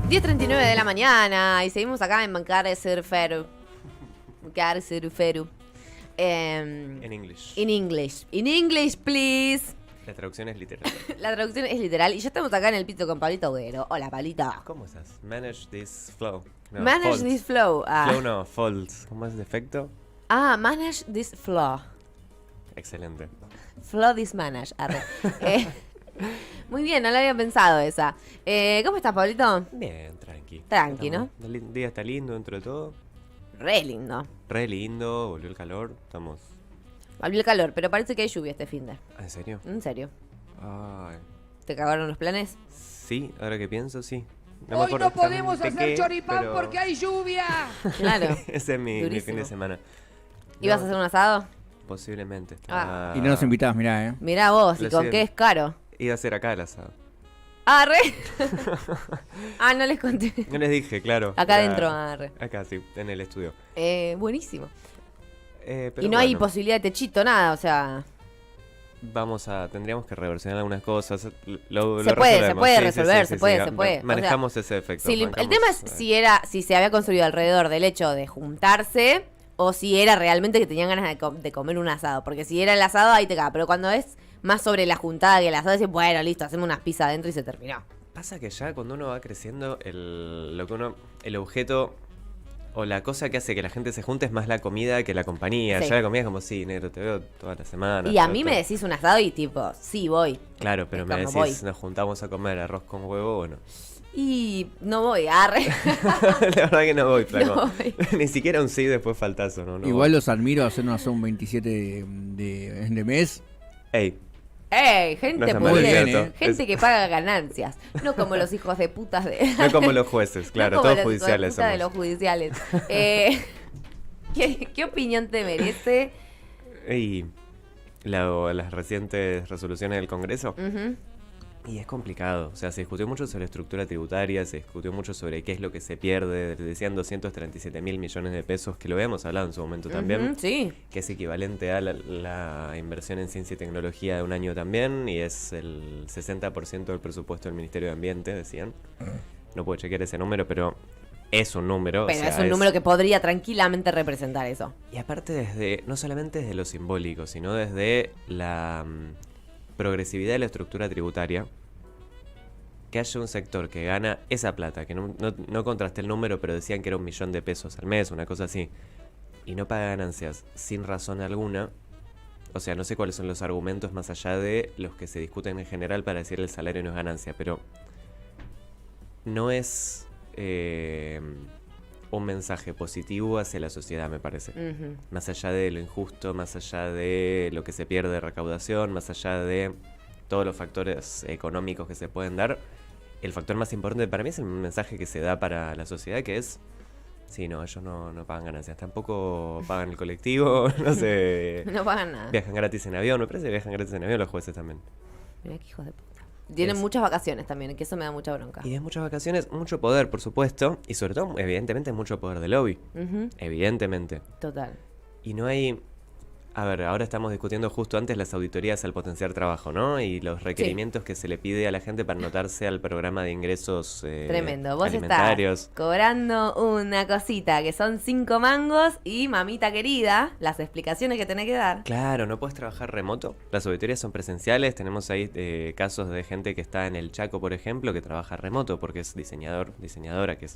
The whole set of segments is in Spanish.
10:39 de la mañana y seguimos acá en Carceruferu. En English. In English. In English, please. La traducción es literal. La traducción es literal. Y ya estamos acá en el pito con Pablito Agüero. Hola, Pablito. ¿Cómo estás? Manage this flow. No, Manage folds. this flow. Flow no, folds. ¿Cómo es defecto? Manage this flow. Excelente. Flow this manage. Arre. Muy bien, no lo había pensado esa. ¿Cómo estás, Pablito? Bien, tranqui. Tranqui, ¿no? El día está lindo dentro de todo. Re lindo. Re lindo, volvió el calor. Estamos... Volvió el calor, pero parece que hay lluvia este finde. ¿En serio? En serio. Ay. ¿Te cagaron los planes? Sí, ahora que pienso, sí. Hoy no podemos exactamente hacer qué, choripán pero porque hay lluvia. Claro. Ese es mi fin Durísimo. de semana. ¿Ibas No, a hacer un asado? Posiblemente. Ah. Y no nos invitabas, mirá, Mirá vos, ¿y Lo con siento. qué es caro? Iba a ser acá el asado. ¡Arre! No les conté. No les dije, claro. Acá Era- adentro, arre. Acá, sí, en el estudio. Buenísimo. Pero Y no hay bueno, posibilidad de techito, nada, o sea... tendríamos que reversionar algunas cosas. Se puede resolver, se puede. O sea, Manejamos ese efecto. el manejamos, tema es si se había construido alrededor del hecho de juntarse o si era realmente que tenían ganas de comer un asado. Porque si era el asado, ahí te caga. Pero cuando es más sobre la juntada que el asado, decís, bueno, listo, hacemos unas pizzas adentro y se terminó. Pasa que ya cuando uno va creciendo, el objeto o la cosa que hace que la gente se junte es más la comida que la compañía. Sí. Ya la comida es como, sí, negro, te veo toda la semana. Y a todo, mí me todo. decís un asado y tipo, sí, voy. Claro, pero es me como decís, voy. nos juntamos a comer arroz con huevo, bueno. Y no voy, arre. La verdad que no voy, flaco. No voy. Ni siquiera un sí después faltazo, ¿no? Igual los admiro hacer un asado un 27 de mes. Ey, ¡Ey! No Gente está mal, muy es bien. cierto. Gente que paga ganancias. No como los hijos de putas de... no como los jueces, claro, No como todos los hijos de judiciales puta de somos. los judiciales. ¿Qué opinión te merece? Y las recientes resoluciones del Congreso. Ujú. Y es complicado, o sea, se discutió mucho sobre estructura tributaria, se discutió mucho sobre qué es lo que se pierde, decían 237 mil millones de pesos, que lo habíamos hablado en su momento también, Ujú, sí. que es equivalente a la inversión en ciencia y tecnología de un año también, y es el 60% del presupuesto del Ministerio de Ambiente, decían. No puedo chequear ese número, pero es un número. Pero o sea, es un número que podría tranquilamente representar eso. Y aparte no solamente desde lo simbólico, sino desde la progresividad de la estructura tributaria, que haya un sector que gana esa plata, que no contrasté el número, pero decían que era 1 millón de pesos al mes, una cosa así, y no paga ganancias sin razón alguna. O sea, no sé cuáles son los argumentos más allá de los que se discuten en general para decir el salario no es ganancia, pero no es un mensaje positivo hacia la sociedad, me parece. Ujú. Más allá de lo injusto, más allá de lo que se pierde de recaudación, más allá de todos los factores económicos que se pueden dar, el factor más importante para mí es el mensaje que se da para la sociedad, que es, sí, no, ellos no pagan ganancias, tampoco pagan el colectivo, no sé, No pagan nada. viajan gratis en avión, me parece que viajan gratis en avión los jueces también. Mirá qué hijos de puta. Tienen Es- muchas vacaciones también, que eso me da mucha bronca. Y de muchas vacaciones, mucho poder, por supuesto, y sobre todo, evidentemente, mucho poder de lobby, Ujú, evidentemente. total. Y no hay... A ver, ahora estamos discutiendo justo antes las auditorías al potenciar trabajo, ¿no? Y los requerimientos que se le pide a la gente para anotarse al programa de ingresos Tremendo. Vos alimentarios. estás cobrando una cosita que son 5 mangos y, mamita querida, las explicaciones que tenés que dar. Claro, no puedes trabajar remoto. Las auditorías son presenciales. Tenemos ahí casos de gente que está en el Chaco, por ejemplo, que trabaja remoto porque es diseñadora, que es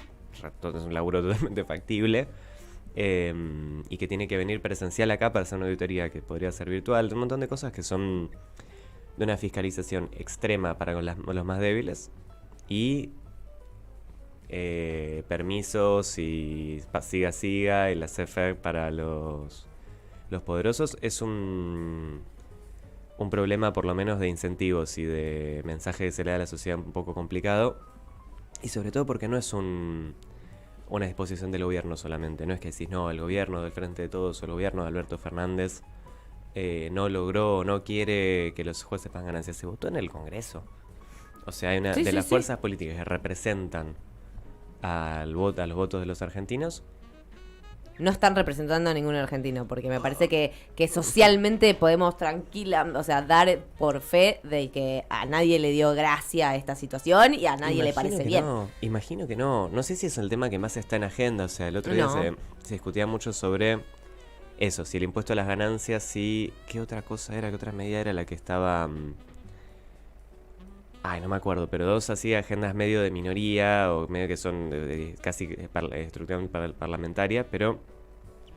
un laburo totalmente factible. Y que tiene que venir presencial acá para hacer una auditoría que podría ser virtual, un montón de cosas que son de una fiscalización extrema para con los más débiles y permisos y siga y la CFE para los poderosos. Es un problema por lo menos de incentivos y de mensaje que se le da a la sociedad un poco complicado, y sobre todo porque no es una disposición del gobierno solamente. No es que decís, no, el gobierno del Frente de Todos o el gobierno de Alberto Fernández no logró, no quiere que los jueces pagan ganancias. Se votó en el Congreso. O sea, hay una Sí, de sí, las sí. fuerzas políticas que representan a los votos de los argentinos. no están representando a ningún argentino, porque me parece que socialmente podemos o sea, dar por fe de que a nadie le dio gracia esta situación y a nadie le parece bien. Imagino que no. No sé si es el tema que más está en agenda. O sea, el otro día se discutía mucho sobre eso, si el impuesto a las ganancias, si... ¿Qué otra cosa era? ¿Qué otra medida era la que estaba...? No me acuerdo, pero dos así agendas medio de minoría o medio que son casi estructuralmente parlamentaria, pero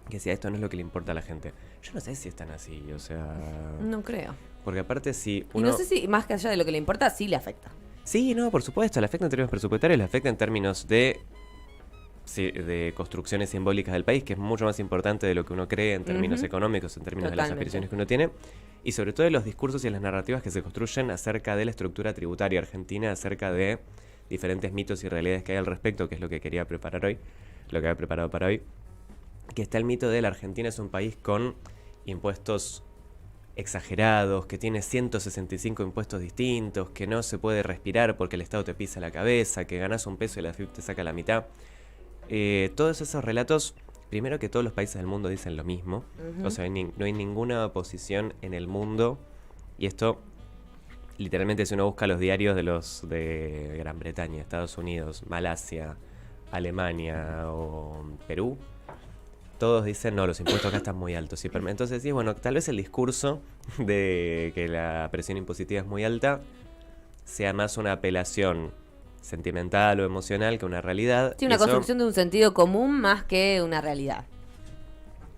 que si a esto no es lo que le importa a la gente. Yo no sé si están así, o sea... No creo. Porque aparte si uno... Y no sé si más que allá de lo que le importa, sí le afecta. Sí, no, por supuesto, le afecta en términos presupuestarios, le afecta en términos de construcciones simbólicas del país, que es mucho más importante de lo que uno cree en términos económicos, en términos de las aspiraciones que uno tiene, y sobre todo de los discursos y las narrativas que se construyen acerca de la estructura tributaria argentina, acerca de diferentes mitos y realidades que hay al respecto, que es lo que quería preparar hoy, lo que había preparado para hoy, que está el mito de la Argentina es un país con impuestos exagerados, que tiene 165 impuestos distintos, que no se puede respirar porque el Estado te pisa la cabeza, que ganas un peso y la FIP te saca la mitad. Todos esos relatos, primero que todos los países del mundo dicen lo mismo, o sea, no hay ninguna oposición en el mundo, y esto literalmente si uno busca los diarios de Gran Bretaña, Estados Unidos, Malasia, Alemania o Perú, todos dicen, no, los impuestos acá están muy altos. Entonces, sí, bueno, tal vez el discurso de que la presión impositiva es muy alta sea más una apelación sentimental o emocional que una realidad. Sí, una construcción de un sentido común más que una realidad.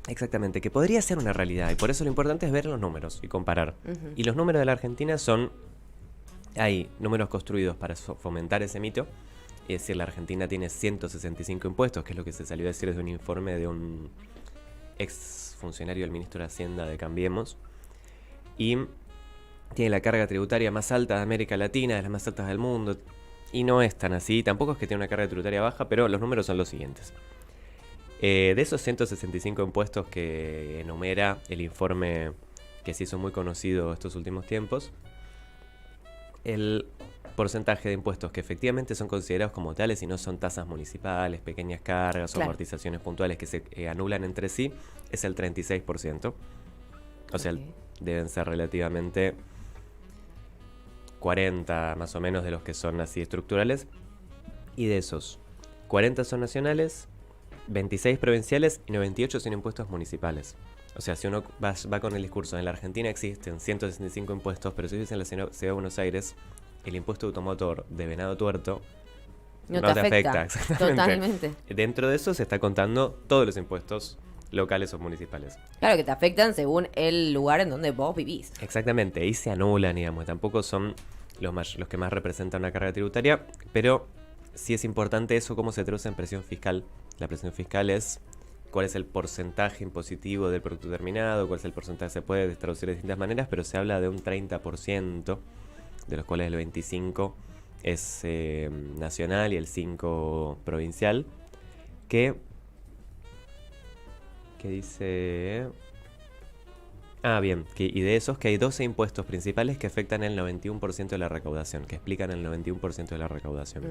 Exactamente, que podría ser una realidad, y por eso lo importante es ver los números y comparar. Y los números de la Argentina hay números construidos para fomentar ese mito. Es decir, la Argentina tiene 165 impuestos, que es lo que se salió a decir desde un informe de un ex funcionario del ministro de Hacienda de Cambiemos. Y tiene la carga tributaria más alta de América Latina, de las más altas del mundo. Y no es tan así, tampoco es que tiene una carga tributaria baja, pero los números son los siguientes. De esos 165 impuestos que enumera el informe que se hizo muy conocido estos últimos tiempos, el porcentaje de impuestos que efectivamente son considerados como tales y no son tasas municipales, pequeñas cargas o amortizaciones puntuales que se anulan entre sí, es el 36%. O sea, deben ser relativamente 40 más o menos de los que son así estructurales. Y de esos, 40 son nacionales, 26 provinciales y 98 son impuestos municipales. O sea, si uno va con el discurso, en la Argentina existen 165 impuestos, pero si vives en la ciudad de Buenos Aires, el impuesto automotor de Venado Tuerto no te afecta. Exactamente. Totalmente. Dentro de eso se está contando todos los impuestos locales o municipales. Claro, que te afectan según el lugar en donde vos vivís. Exactamente, y se anulan, digamos, tampoco son los que más representan una carga tributaria, pero sí es importante eso, cómo se traduce en presión fiscal. La presión fiscal es cuál es el porcentaje impositivo del producto terminado, cuál es el porcentaje, se puede traducir de distintas maneras, pero se habla de un 30%, de los cuales el 25% es nacional y el 5% provincial, que dice... y de esos que hay 12 impuestos principales que afectan el 91% de la recaudación, que explican el 91% de la recaudación.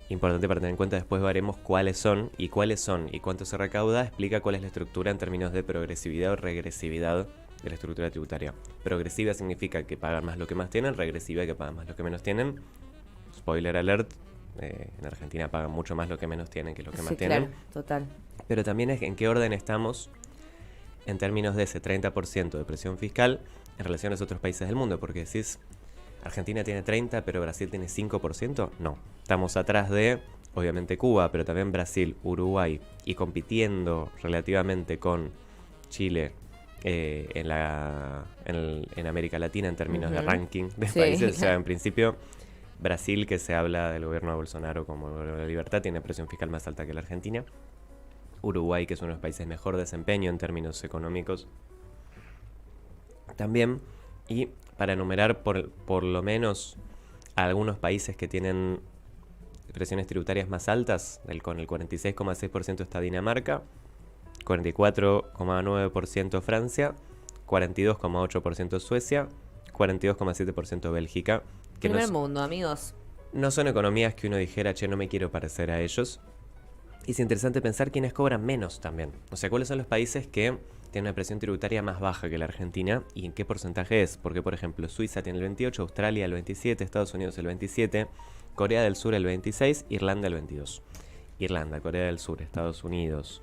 Importante para tener en cuenta, después veremos cuáles son y cuánto se recauda, explica cuál es la estructura en términos de progresividad o regresividad de la estructura tributaria. Progresiva significa que pagan más lo que más tienen, regresiva que pagan más lo que menos tienen. Spoiler alert, en Argentina pagan mucho más lo que menos tienen que lo que más tienen. Claro, total. Pero también es en qué orden estamos en términos de ese 30% de presión fiscal en relación a los otros países del mundo, porque decís, Argentina tiene 30%, pero Brasil tiene 5%, no. Estamos atrás de, obviamente, Cuba, pero también Brasil, Uruguay, y compitiendo relativamente con Chile en América Latina en términos de ranking de países. O sea, en principio, Brasil, que se habla del gobierno de Bolsonaro como el gobierno de la libertad, tiene presión fiscal más alta que la Argentina. Uruguay, que es uno de los países de mejor desempeño en términos económicos, también. Y para enumerar por lo menos algunos países que tienen presiones tributarias más altas, con el 46,6% está Dinamarca, 44,9% Francia, 42,8% Suecia, 42,7% Bélgica. Primer mundo, amigos. No son economías que uno dijera, che, no me quiero parecer a ellos. Y es interesante pensar quiénes cobran menos también. O sea, cuáles son los países que tienen una presión tributaria más baja que la Argentina y en qué porcentaje es. Porque, por ejemplo, Suiza tiene el 28, Australia el 27, Estados Unidos el 27, Corea del Sur el 26, Irlanda el 22. Irlanda, Corea del Sur, Estados Unidos,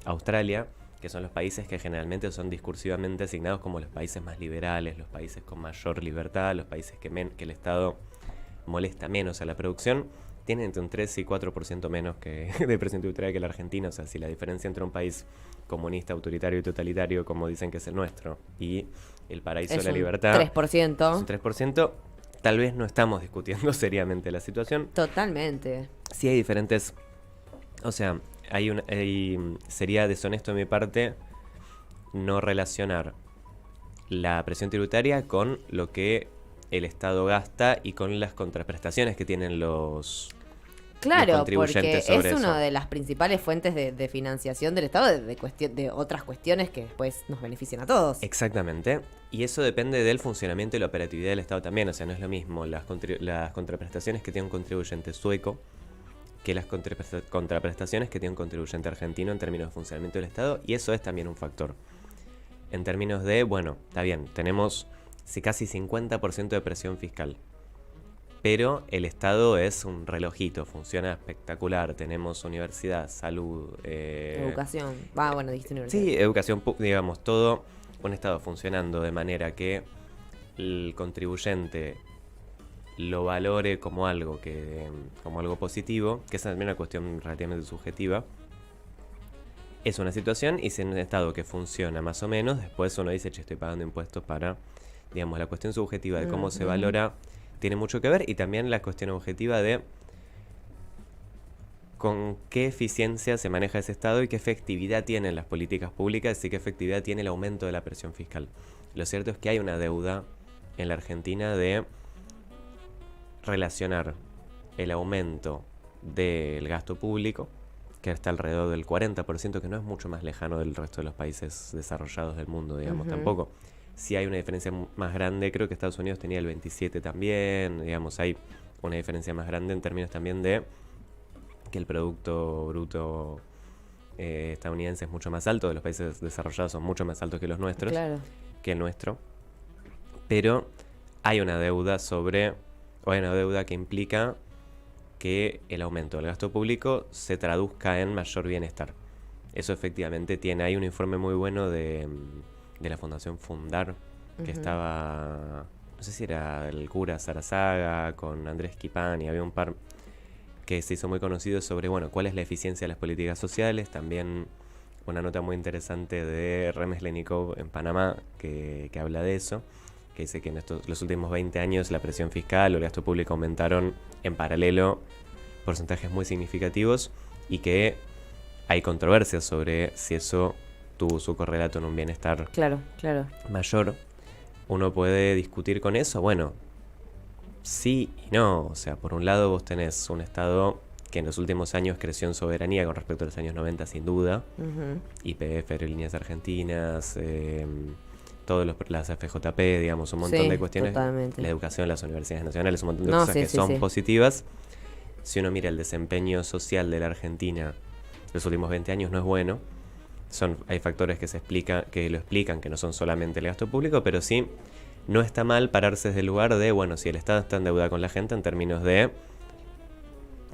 Australia, que son los países que generalmente son discursivamente asignados como los países más liberales, los países con mayor libertad, los países que el Estado molesta menos a la producción, tienen entre un 3 y 4% menos de presión tributaria que la Argentina. O sea, si la diferencia entre un país comunista, autoritario y totalitario, como dicen que es el nuestro, y el paraíso de la libertad, 3%. es un 3%, tal vez no estamos discutiendo seriamente la situación. Totalmente. Sí hay diferentes... O sea, sería deshonesto de mi parte no relacionar la presión tributaria con lo que el Estado gasta y con las contraprestaciones que tienen los Claro, contribuyentes porque sobre es eso. una de las principales fuentes de financiación del Estado, de otras cuestiones que después nos benefician a todos. Exactamente. Y eso depende del funcionamiento y la operatividad del Estado también. O sea, no es lo mismo las contraprestaciones que tiene un contribuyente sueco que las contraprestaciones que tiene un contribuyente argentino en términos de funcionamiento del Estado. Y eso es también un factor. En términos de, bueno, está bien, tenemos casi 50% de presión fiscal. Pero el Estado es un relojito, funciona espectacular. Tenemos universidad, salud... Educación. Bueno, dijiste universidad. Sí, educación, digamos, todo un Estado funcionando de manera que el contribuyente lo valore como algo positivo, que es también una cuestión relativamente subjetiva. Es una situación, y si en un Estado que funciona más o menos, después uno dice, che, estoy pagando impuestos para, digamos, la cuestión subjetiva de cómo se valora tiene mucho que ver, y también la cuestión objetiva de con qué eficiencia se maneja ese Estado y qué efectividad tienen las políticas públicas y qué efectividad tiene el aumento de la presión fiscal. Lo cierto es que hay una deuda en la Argentina de relacionar el aumento del gasto público, que está alrededor del 40%, que no es mucho más lejano del resto de los países desarrollados del mundo, digamos, tampoco. Sí hay una diferencia más grande, creo que Estados Unidos tenía el 27 también, digamos, hay una diferencia más grande en términos también de que el Producto Bruto estadounidense es mucho más alto, de los países desarrollados son mucho más altos que los nuestros, Claro. que el nuestro, pero hay una deuda que implica que el aumento del gasto público se traduzca en mayor bienestar. Eso efectivamente hay un informe muy bueno de la Fundación Fundar, que estaba, no sé si era el cura Sarazaga con Andrés Quipán, y había un par que se hizo muy conocido sobre, bueno, cuál es la eficiencia de las políticas sociales. También una nota muy interesante de Remeslenikov en Panamá, que habla de eso, que dice que en los últimos 20 años la presión fiscal o el gasto público aumentaron en paralelo porcentajes muy significativos, y que hay controversias sobre si eso tuvo su correlato en un bienestar Claro. mayor. Uno puede discutir con eso, bueno, sí y no. O sea, por un lado vos tenés un Estado que en los últimos años creció en soberanía con respecto a los años 90 sin duda, YPF, Aerolíneas Argentinas, las FJP, digamos, un montón de cuestiones, totalmente. la educación, las universidades nacionales, un montón de cosas que son positivas. Si uno mira el desempeño social de la Argentina los últimos 20 años, no es bueno. Hay factores que lo explican, que no son solamente el gasto público, pero sí no está mal pararse desde el lugar de, bueno, si el Estado está en deuda con la gente en términos de,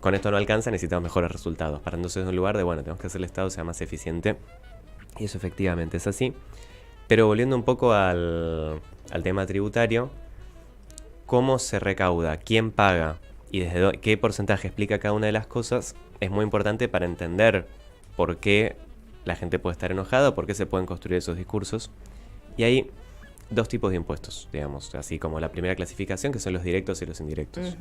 con esto no alcanza, necesitamos mejores resultados. Parándose desde un lugar de, bueno, tenemos que hacer el Estado sea más eficiente. Y eso efectivamente es así. Pero volviendo un poco al tema tributario, ¿cómo se recauda? ¿Quién paga? Y desde qué porcentaje explica cada una de las cosas, es muy importante para entender por qué la gente puede estar enojada, por qué se pueden construir esos discursos. Y hay dos tipos de impuestos, digamos, así como la primera clasificación, que son los directos y los indirectos.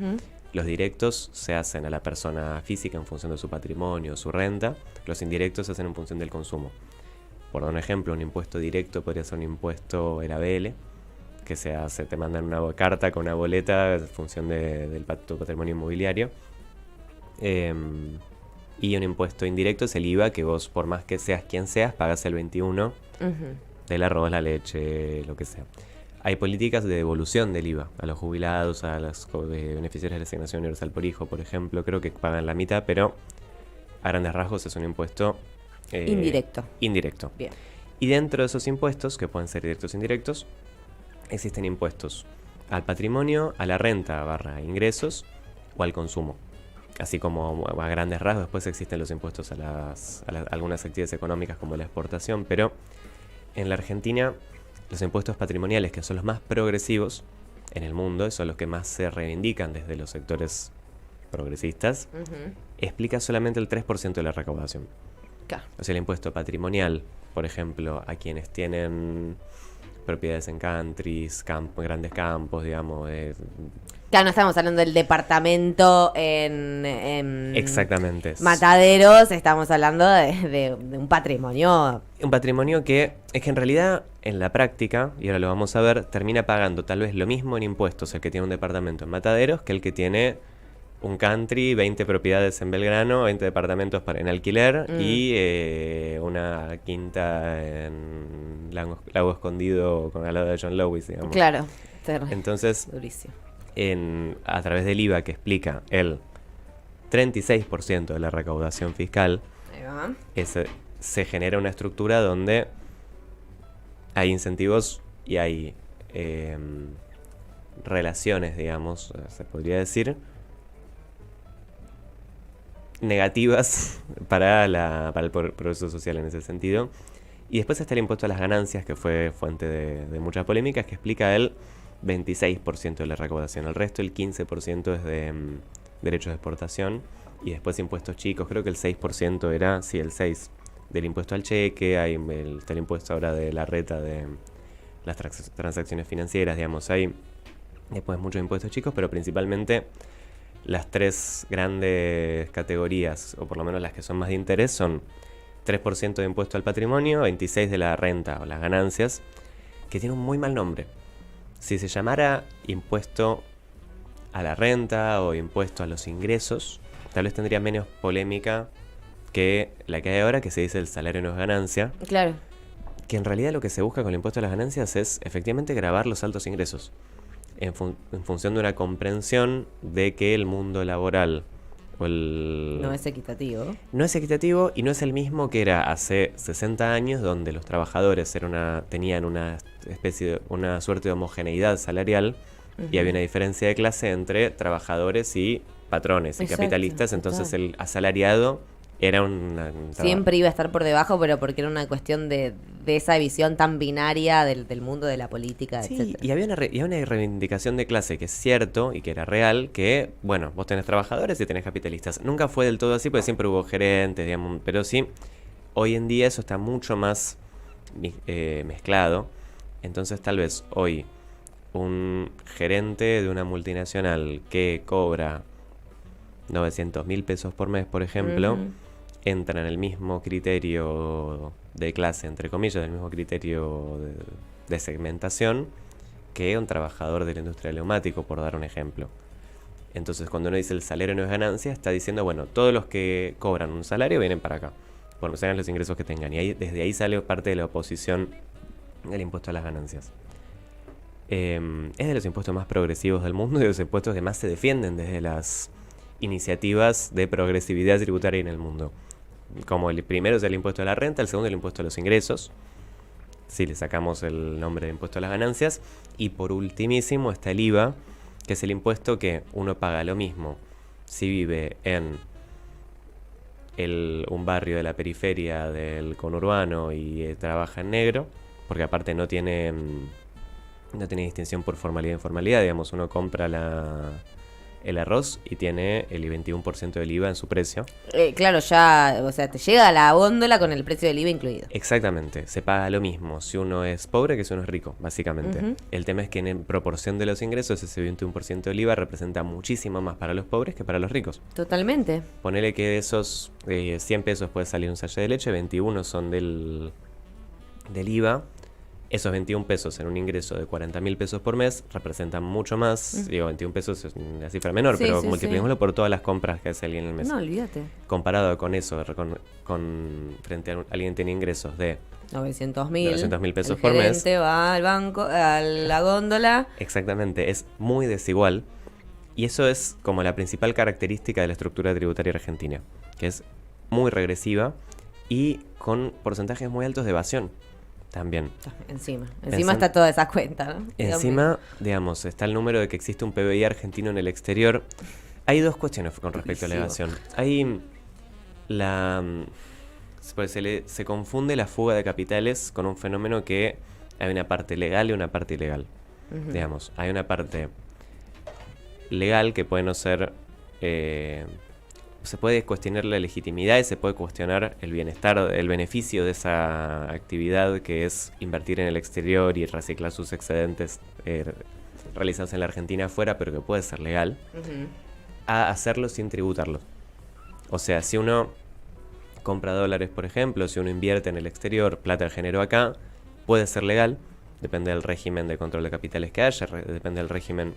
Los directos se hacen a la persona física en función de su patrimonio, su renta. Los indirectos se hacen en función del consumo. Por dar un ejemplo, un impuesto directo podría ser un impuesto el ABL, que te mandan una carta con una boleta en función del patrimonio inmobiliario. Y un impuesto indirecto es el IVA, que vos, por más que seas quien seas, pagas el 21 del arroz, la leche, lo que sea. Hay políticas de devolución del IVA a los jubilados, a los beneficiarios de la asignación universal por hijo, por ejemplo. Creo que pagan la mitad, pero a grandes rasgos es un impuesto Indirecto. indirecto. Bien. Y dentro de esos impuestos, que pueden ser directos o indirectos, existen impuestos al patrimonio, a la renta / ingresos o al consumo. Así como a grandes rasgos después existen los impuestos a algunas actividades económicas como la exportación, pero en la Argentina los impuestos patrimoniales, que son los más progresivos en el mundo, son los que más se reivindican desde los sectores progresistas, explica solamente el 3% de la recaudación. Claro. O sea, el impuesto patrimonial, por ejemplo, a quienes tienen propiedades en countries, grandes campos, digamos. Claro, no estamos hablando del departamento en Exactamente. Mataderos, estamos hablando de un patrimonio. Un patrimonio que es que en realidad, en la práctica, y ahora lo vamos a ver, termina pagando tal vez lo mismo en impuestos el que tiene un departamento en Mataderos que el que tiene un country, 20 propiedades en Belgrano, 20 departamentos en alquiler y una quinta en Lago Escondido al lado de John Lewis, digamos. Claro. Entonces, Durísimo. a través del IVA que explica el 36% de la recaudación fiscal, Ahí va. se genera una estructura donde hay incentivos y hay relaciones, digamos, se podría decir, negativas para el progreso social en ese sentido. Y después está el impuesto a las ganancias, que fue fuente de muchas polémicas, que explica el 26% de la recaudación. El resto, el 15% es de derechos de exportación. Y después impuestos chicos, creo que el 6% era, sí, el 6% del impuesto al cheque. Está el impuesto ahora de la reta de las transacciones financieras, digamos. Hay después muchos impuestos chicos, pero principalmente las tres grandes categorías, o por lo menos las que son más de interés, son 3% de impuesto al patrimonio, 26% de la renta o las ganancias, que tiene un muy mal nombre. Si se llamara impuesto a la renta o impuesto a los ingresos, tal vez tendría menos polémica que la que hay ahora, que se dice el salario no es ganancia. Claro. Que en realidad lo que se busca con el impuesto a las ganancias es efectivamente gravar los altos ingresos. En función de una comprensión de que el mundo laboral no es equitativo. No es equitativo y no es el mismo que era hace 60 años, donde los trabajadores tenían una suerte de homogeneidad salarial y había una diferencia de clase entre trabajadores y patrones y Exacto, capitalistas. Entonces total. el asalariado era Siempre iba a estar por debajo, pero porque era una cuestión de esa visión tan binaria del mundo de la política, sí, etcétera. y había una reivindicación de clase que es cierto y que era real, que, bueno, vos tenés trabajadores y tenés capitalistas. Nunca fue del todo así, porque siempre hubo gerentes, digamos, pero sí, hoy en día eso está mucho más mezclado. Entonces tal vez hoy un gerente de una multinacional que cobra 900.000 pesos por mes, por ejemplo, entra en el mismo criterio de clase, entre comillas, del mismo criterio de segmentación que un trabajador de la industria del neumático, por dar un ejemplo. Entonces, cuando uno dice el salario no es ganancia, está diciendo, bueno, todos los que cobran un salario vienen para acá, bueno, sean los ingresos que tengan. Y desde ahí sale parte de la oposición del impuesto a las ganancias. Es de los impuestos más progresivos del mundo y de los impuestos que más se defienden desde las iniciativas de progresividad tributaria en el mundo. Como el primero es el impuesto a la renta, el segundo el impuesto a los ingresos, si le sacamos el nombre de impuesto a las ganancias, y por ultimísimo está el IVA, que es el impuesto que uno paga lo mismo si vive en un barrio de la periferia del conurbano y trabaja en negro, porque aparte no tiene distinción por formalidad e informalidad. Digamos, uno compra el arroz y tiene el 21% del IVA en su precio. Claro, ya, o sea, te llega a la góndola con el precio del IVA incluido. Exactamente, se paga lo mismo si uno es pobre que si uno es rico, básicamente. El tema es que en proporción de los ingresos, ese 21% del IVA representa muchísimo más para los pobres que para los ricos. Totalmente. Ponele que de esos 100 pesos puede salir un sachet de leche, 21 son del IVA. Esos 21 pesos en un ingreso de 40.000 pesos por mes representan mucho más. Digo, 21 pesos es una cifra menor, Sí, pero sí, multipliquémoslo por todas las compras que hace alguien en el mes. No, olvídate. Comparado con eso, frente a alguien que tiene ingresos de 900.000 pesos por mes. El gerente va al banco, a la góndola. Exactamente, es muy desigual. Y eso es como la principal característica de la estructura tributaria argentina, que es muy regresiva y con porcentajes muy altos de evasión también. Encima está toda esa cuenta, ¿no? Encima, digamos, está el número de que existe un PBI argentino en el exterior. Hay dos cuestiones con respecto a la evasión. Hay se confunde la fuga de capitales con un fenómeno que hay una parte legal y una parte ilegal. Ujú. Digamos, hay una parte legal que puede no ser... se puede cuestionar la legitimidad y se puede cuestionar el bienestar, el beneficio de esa actividad que es invertir en el exterior y reciclar sus excedentes realizados en la Argentina afuera, pero que puede ser legal, Ujú. a hacerlo sin tributarlo. O sea, si uno compra dólares, por ejemplo, si uno invierte en el exterior, plata que generó acá, puede ser legal, depende del régimen de control de capitales que haya, depende del régimen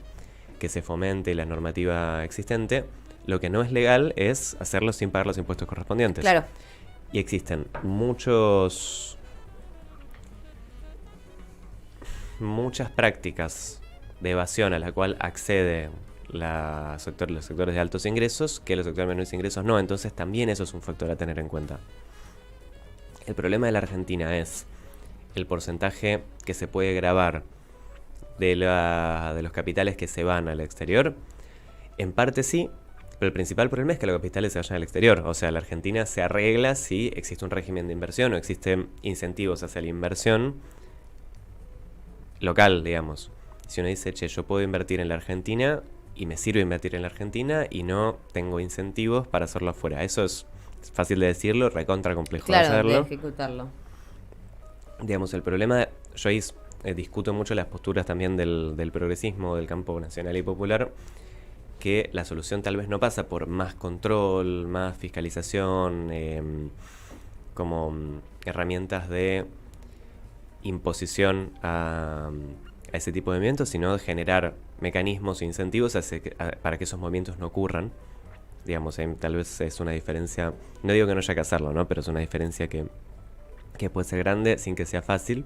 que se fomente y la normativa existente. Lo que no es legal es hacerlo sin pagar los impuestos correspondientes. Claro. Y existen muchas prácticas de evasión a la cual accede los sectores de altos ingresos que los sectores de menores ingresos no. Entonces también eso es un factor a tener en cuenta. El problema de la Argentina es el porcentaje que se puede gravar de los capitales que se van al exterior. En parte sí, pero el principal problema es que los capitales se vayan al exterior. O sea, la Argentina se arregla si existe un régimen de inversión o existen incentivos hacia la inversión local, digamos. Si uno dice, che, yo puedo invertir en la Argentina y me sirve invertir en la Argentina y no tengo incentivos para hacerlo afuera. Eso es fácil de decirlo, recontra complejo de Claro, hacerlo. de ejecutarlo. Digamos, el problema, yo ahí discuto mucho las posturas también del progresismo, del campo nacional y popular, que la solución tal vez no pasa por más control, más fiscalización, como herramientas de imposición a ese tipo de movimientos, sino de generar mecanismos e incentivos para que esos movimientos no ocurran. Digamos, tal vez es una diferencia, no digo que no haya que hacerlo, ¿no? Pero es una diferencia que puede ser grande sin que sea fácil.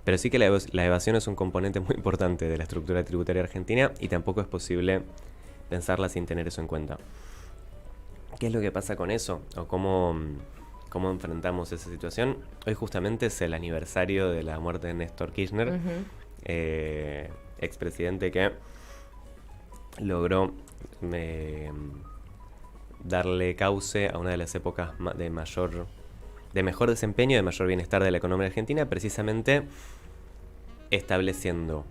Pero sí que la evasión es un componente muy importante de la estructura tributaria argentina y tampoco es posible pensarla sin tener eso en cuenta. ¿Qué es lo que pasa con eso? ¿O cómo enfrentamos esa situación? Hoy justamente es el aniversario de la muerte de Néstor Kirchner, expresidente que logró darle cauce a una de las épocas de mejor desempeño, de mayor bienestar de la economía argentina, precisamente estableciendo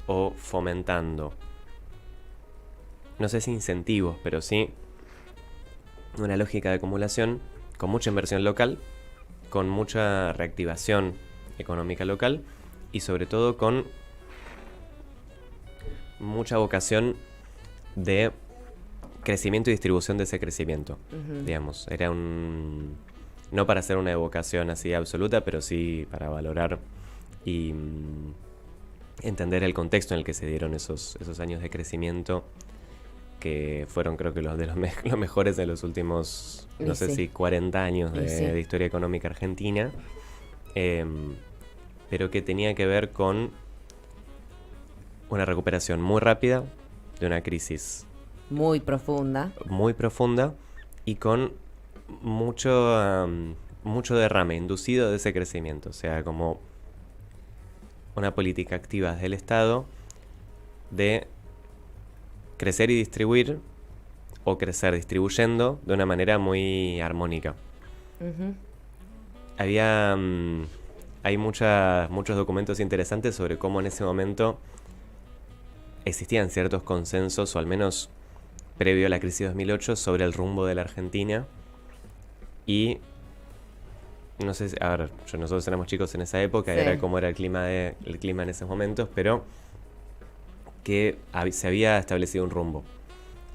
o fomentando, no sé si incentivos, pero sí una lógica de acumulación con mucha inversión local, con mucha reactivación económica local y sobre todo con mucha vocación de crecimiento y distribución de ese crecimiento. Digamos, era no para hacer una evocación así absoluta, pero sí para valorar y entender el contexto en el que se dieron esos años de crecimiento, que fueron, creo que los mejores de los últimos, no sé si 40 años de historia económica argentina, pero que tenía que ver con una recuperación muy rápida de una crisis muy profunda y con mucho derrame inducido de ese crecimiento. O sea, como una política activa del Estado de crecer y distribuir, o crecer distribuyendo de una manera muy armónica. Hay muchos documentos interesantes sobre cómo en ese momento existían ciertos consensos, o al menos previo a la crisis de 2008, sobre el rumbo de la Argentina. Y no sé si, nosotros éramos chicos en esa época, sí, era cómo era el clima en esos momentos, pero que se había establecido un rumbo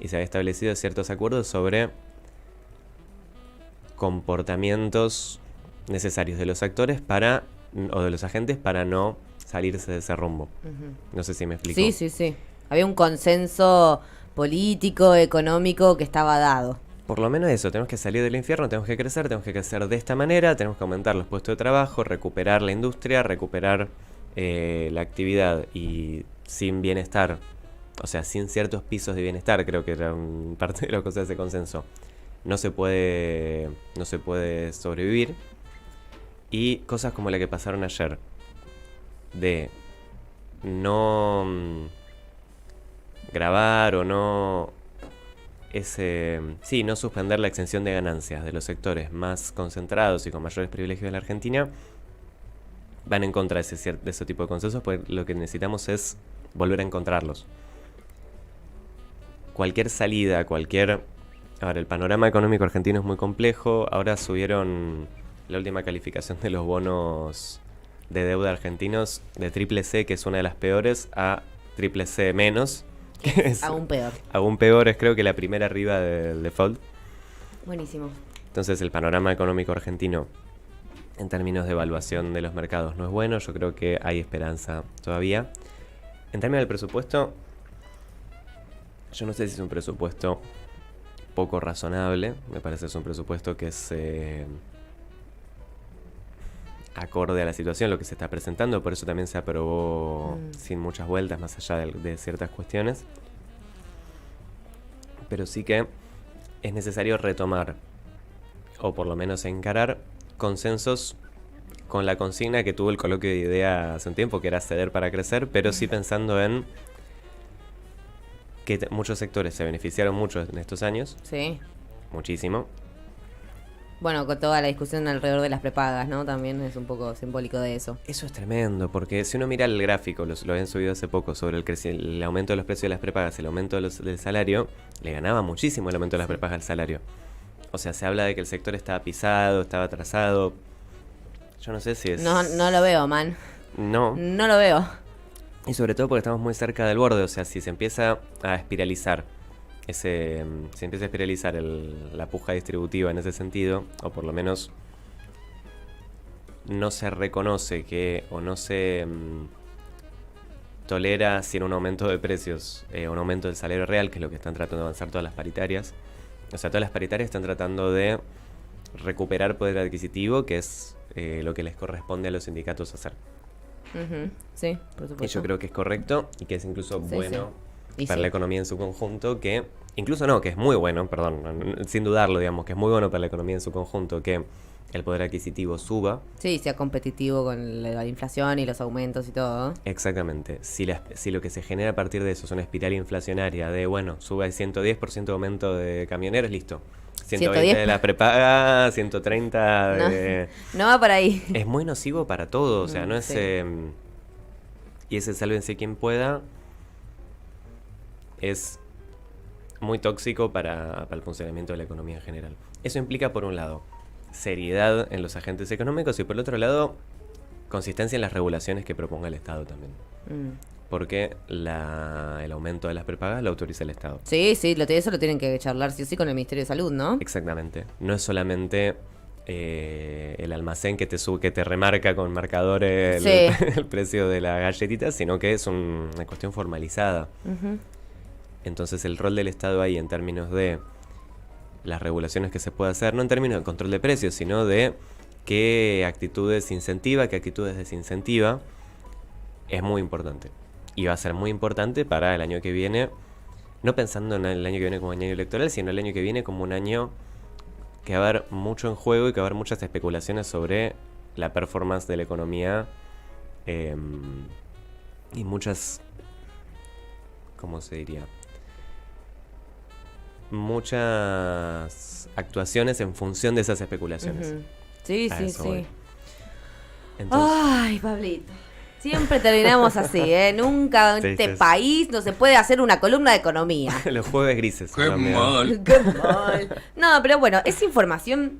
y se había establecido ciertos acuerdos sobre comportamientos necesarios de los actores o de los agentes para no salirse de ese rumbo. No sé si me explico. Sí. Había un consenso político, económico que estaba dado. Por lo menos eso, tenemos que salir del infierno, tenemos que crecer de esta manera, tenemos que aumentar los puestos de trabajo, recuperar la industria, recuperar la actividad, y sin bienestar, o sea, sin ciertos pisos de bienestar, creo que era parte de las cosas de ese consenso. no se puede sobrevivir. Y cosas como la que pasaron ayer, de no grabar o no no suspender la exención de ganancias de los sectores más concentrados y con mayores privilegios de la Argentina, van en contra de ese tipo de consensos, porque lo que necesitamos es volver a encontrarlos. Cualquier salida, ahora, el panorama económico argentino es muy complejo. Ahora subieron la última calificación de los bonos de deuda argentinos de triple C, que es una de las peores, a triple C menos, que es Aún peor. aún peor, es creo que la primera arriba del default. Buenísimo. Entonces el panorama económico argentino en términos de evaluación de los mercados no es bueno. Yo creo que hay esperanza todavía. En términos del presupuesto, yo no sé si es un presupuesto poco razonable. Me parece que es un presupuesto que es acorde a la situación, lo que se está presentando. Por eso también se aprobó sin muchas vueltas, más allá de ciertas cuestiones. Pero sí que es necesario retomar, o por lo menos encarar, consensos con la consigna que tuvo el coloquio de idea hace un tiempo, que era ceder para crecer, pero sí pensando en que muchos sectores se beneficiaron mucho en estos años, Sí. muchísimo. Bueno, con toda la discusión alrededor de las prepagas, ¿no? También es un poco simbólico de eso. Eso es tremendo, porque si uno mira el gráfico, lo habían subido hace poco, sobre el aumento de los precios de las prepagas, el aumento del salario, le ganaba muchísimo el aumento de las prepagas al salario. O sea, se habla de que el sector estaba pisado, estaba atrasado. Yo no sé si es... No lo veo, man. No. No lo veo. Y sobre todo porque estamos muy cerca del borde. O sea, si se empieza a espiralizar la puja distributiva en ese sentido, o por lo menos no se reconoce que, o no se tolera si en un aumento de precios, un aumento del salario real, que es lo que están tratando de avanzar todas las paritarias. O sea, todas las paritarias están tratando de recuperar poder adquisitivo, que es lo que les corresponde a los sindicatos hacer. Sí, por supuesto. Y yo creo que es correcto y que es incluso Sí, bueno sí. para la economía en su conjunto, que es muy bueno, sin dudarlo, digamos, que es muy bueno para la economía en su conjunto que el poder adquisitivo suba. Sí, sea competitivo con la inflación y los aumentos y todo. Exactamente. Si lo que se genera a partir de eso es una espiral inflacionaria de, bueno, sube el 110% de aumento de camioneros, listo. 120 110. de la prepaga, 130 de... No va por ahí. Es muy nocivo para todo, o sea, no es... Sí. Y ese sálvense quien pueda es muy tóxico para el funcionamiento de la economía en general. Eso implica, por un lado, seriedad en los agentes económicos y, por el otro lado, consistencia en las regulaciones que proponga el Estado también. Porque el aumento de las prepagas lo autoriza el Estado. Sí, eso lo tienen que charlar sí o sí con el Ministerio de Salud, ¿no? Exactamente. No es solamente el almacén que te remarca con marcadores el precio de la galletita, sino que es una cuestión formalizada. Entonces el rol del Estado ahí en términos de las regulaciones que se puede hacer, no en términos de control de precios, sino de qué actitudes incentiva, qué actitudes desincentiva, es muy importante. Y va a ser muy importante para el año que viene, no pensando en el año que viene como un año electoral, sino el año que viene como un año que va a haber mucho en juego y que va a haber muchas especulaciones sobre la performance de la economía y muchas, ¿cómo se diría? Muchas actuaciones en función de esas especulaciones. Sí. Entonces, Ay, Pablito. Siempre terminamos así, ¿eh? Nunca en este país no se puede hacer una columna de economía. Los jueves grises. ¡Qué mal! ¡Qué mal! No, pero bueno, es información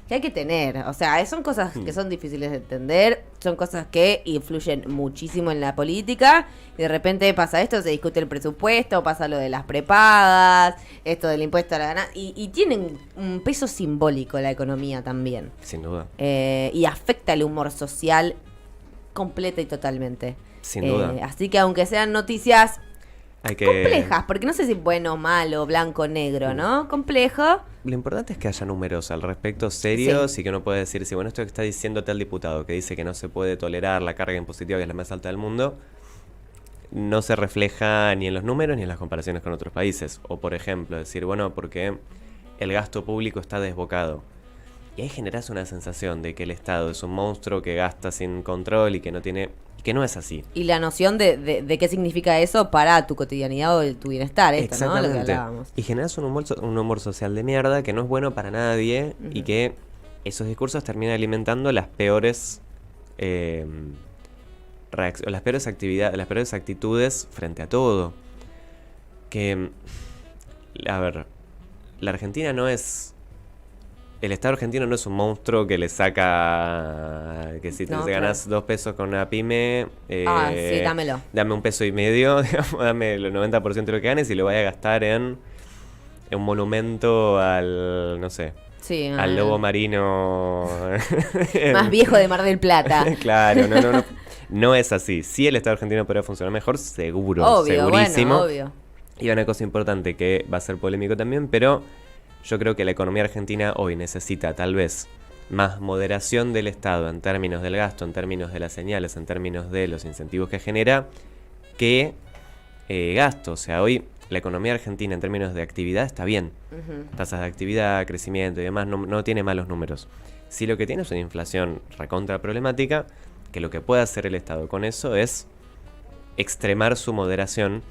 que hay que tener. O sea, son cosas que son difíciles de entender, son cosas que influyen muchísimo en la política. Y de repente pasa esto, se discute el presupuesto, pasa lo de las prepagas, esto del impuesto a la ganancia. Y tienen un peso simbólico la economía también. Sin duda. Y afecta el humor social completa y totalmente. Sin duda. Así que aunque sean noticias Hay que... complejas, porque no sé si bueno, malo, blanco, negro, ¿no? Complejo. Lo importante es que haya números al respecto serios y que uno pueda decir, si bueno, esto que está diciendo tal diputado, que dice que no se puede tolerar la carga impositiva, que es la más alta del mundo, no se refleja ni en los números ni en las comparaciones con otros países. O, por ejemplo, decir, bueno, porque el gasto público está desbocado. Y ahí generas una sensación de que el Estado es un monstruo que gasta sin control y que no tiene... que no es así. Y la noción de qué significa eso para tu cotidianidad o tu bienestar, esto, ¿no? Lo que Exactamente. hablábamos. Y generas un humor social de mierda que no es bueno para nadie y que esos discursos terminan alimentando las peores las peores actividades, las peores actitudes frente a todo. Que, a ver, la Argentina no es... El Estado argentino no es un monstruo que le saca... Que si te No, ganas claro. 2 pesos con una pyme... Sí, dámelo. Dame 1,5 pesos, digamos, dame el 90% de lo que ganes y lo vaya a gastar en un monumento al... no sé... Sí, al lobo marino... más viejo de Mar del Plata. Claro, no. No es así. Si el Estado argentino podría funcionar mejor, seguro, Obvio, segurísimo. bueno, obvio. Y una cosa importante que va a ser polémico también, pero yo creo que la economía argentina hoy necesita tal vez más moderación del Estado en términos del gasto, en términos de las señales, en términos de los incentivos que genera, que gasto. O sea, hoy la economía argentina en términos de actividad está bien. Tasas de actividad, crecimiento y demás, no tiene malos números. Si lo que tiene es una inflación recontra problemática, que lo que puede hacer el Estado con eso es extremar su moderación,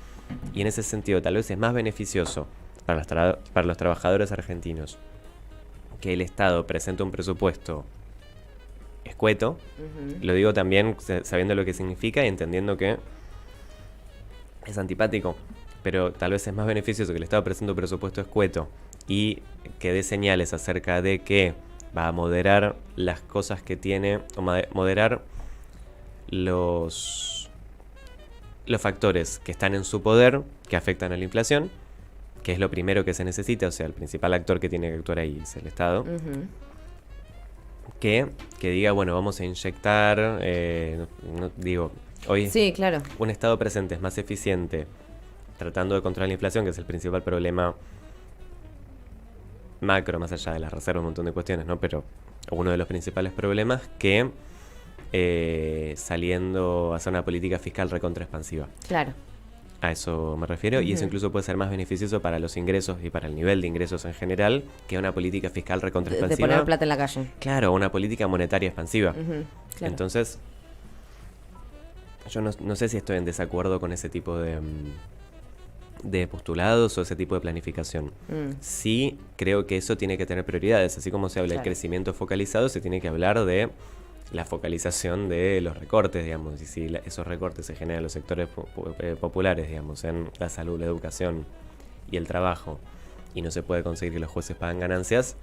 y en ese sentido tal vez es más beneficioso para los trabajadores argentinos que el Estado presente un presupuesto escueto. Lo digo también sabiendo lo que significa y entendiendo que es antipático, pero tal vez es más beneficioso que el Estado presente un presupuesto escueto y que dé señales acerca de que va a moderar las cosas que tiene, o moderar los factores que están en su poder, que afectan a la inflación, que es lo primero que se necesita. O sea, el principal actor que tiene que actuar ahí es el Estado. Que diga, bueno, vamos a inyectar, digo, hoy Sí, claro. un Estado presente es más eficiente tratando de controlar la inflación, que es el principal problema macro, más allá de las reservas, un montón de cuestiones, ¿no? Pero uno de los principales problemas, que saliendo a hacer una política fiscal recontra expansiva. Claro. A eso me refiero, y eso incluso puede ser más beneficioso para los ingresos y para el nivel de ingresos en general que una política fiscal recontra De expansiva. poner plata en la calle. Claro, una política monetaria expansiva. Claro. Entonces, yo no sé si estoy en desacuerdo con ese tipo de postulados o ese tipo de planificación. Sí creo que eso tiene que tener prioridades. Así como se habla de crecimiento focalizado, se tiene que hablar de la focalización de los recortes, digamos. Y si esos recortes se generan en los sectores populares, digamos, en la salud, la educación y el trabajo, y no se puede conseguir que los jueces paguen ganancias,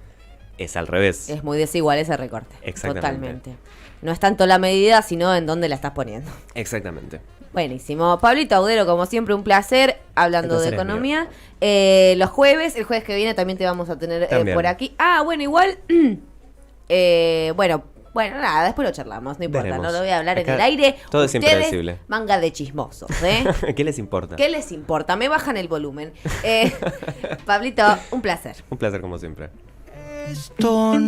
es al revés. Es muy desigual ese recorte. Exactamente. Totalmente. No es tanto la medida, sino en dónde la estás poniendo. Exactamente. Buenísimo. Pablito Audero, como siempre, un placer hablando de economía. El jueves que viene también te vamos a tener por aquí. Ah, bueno, igual. Bueno, nada, después lo charlamos, no importa, Veremos. no lo voy a hablar Acá en el aire. todo es Ustedes, impredecible. manga de chismosos, ¿eh? ¿Qué les importa? ¿Qué les importa? Me bajan el volumen. Pablito, un placer. Un placer como siempre. Esto